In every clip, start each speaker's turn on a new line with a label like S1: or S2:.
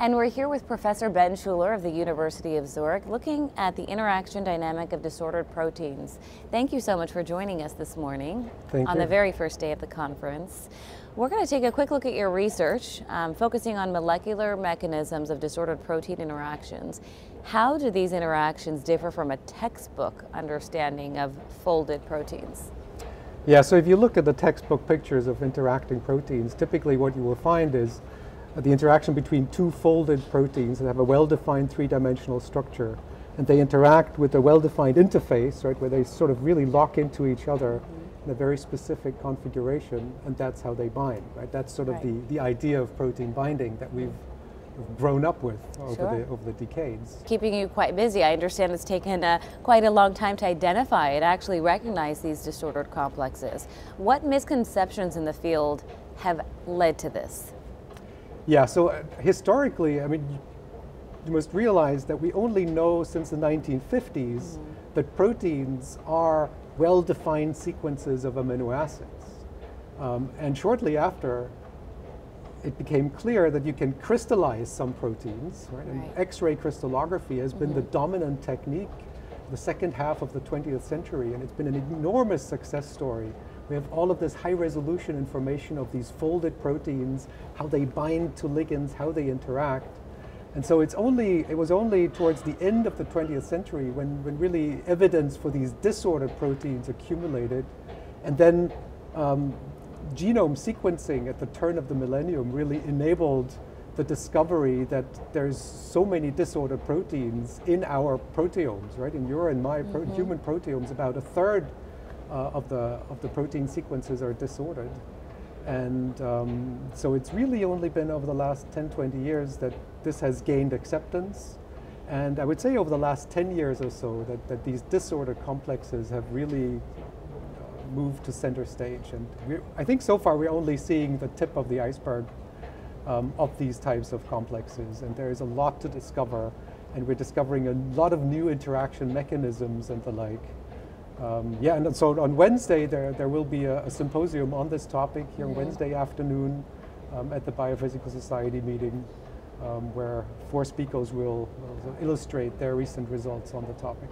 S1: And we're here with Professor Ben Schuler of the University of Zurich, looking at the interaction dynamic of disordered proteins. Thank you so much for joining us this morning on the very first day of the conference. We're going to take a quick look at your research, focusing on molecular mechanisms of disordered protein interactions. How do these interactions differ from a textbook understanding of folded proteins?
S2: Yeah, so if you look at the textbook pictures of interacting proteins, typically what you will find is the interaction between two folded proteins that have a well-defined three-dimensional structure, and they interact with a well-defined interface, right, where they sort of really lock into each other in a very specific configuration, and that's how they bind, right? That's sort of the idea of protein binding that we've grown up with over the decades.
S1: Keeping you quite busy. I understand it's taken quite a long time to identify and actually recognize these disordered complexes. What misconceptions in the field have led to this?
S2: Yeah, so historically, I mean, you must realize that we only know since the 1950s that proteins are well-defined sequences of amino acids. And shortly after, it became clear that you can crystallize some proteins, right? And X-ray crystallography has been the dominant technique the second half of the 20th century, and it's been an enormous success story. We have all of this high-resolution information of these folded proteins, how they bind to ligands, how they interact. And so it was only towards the end of the 20th century when really evidence for these disordered proteins accumulated. And then genome sequencing at the turn of the millennium really enabled the discovery that there's so many disordered proteins in our proteomes, right? In your and my human proteomes, about a third of the protein sequences are disordered. And so it's really only been over the last 10, 20 years that this has gained acceptance. And I would say over the last 10 years or so that these disordered complexes have really moved to center stage. And I think so far we're only seeing the tip of the iceberg of these types of complexes. And there is a lot to discover. And we're discovering a lot of new interaction mechanisms and the like. Yeah, and so on Wednesday there will be a symposium on this topic here on Wednesday afternoon at the Biophysical Society meeting, where 4 speakers will illustrate their recent results on the topic.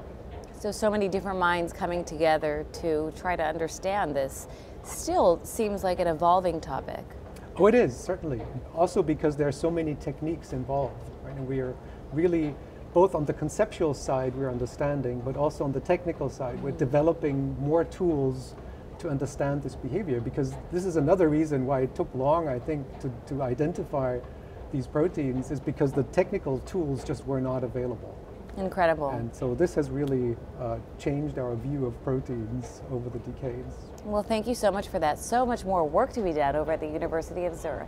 S1: So many different minds coming together to try to understand this. Still seems like an evolving topic.
S2: Oh, it is, certainly. Also because there are so many techniques involved, right? And we are really, both on the conceptual side we're understanding, but also on the technical side we're developing more tools to understand this behavior, because this is another reason why it took long, I think, to identify these proteins, is because the technical tools just were not available.
S1: Incredible.
S2: And so this has really changed our view of proteins over the decades.
S1: Well, thank you so much for that. So much more work to be done over at the University of Zurich.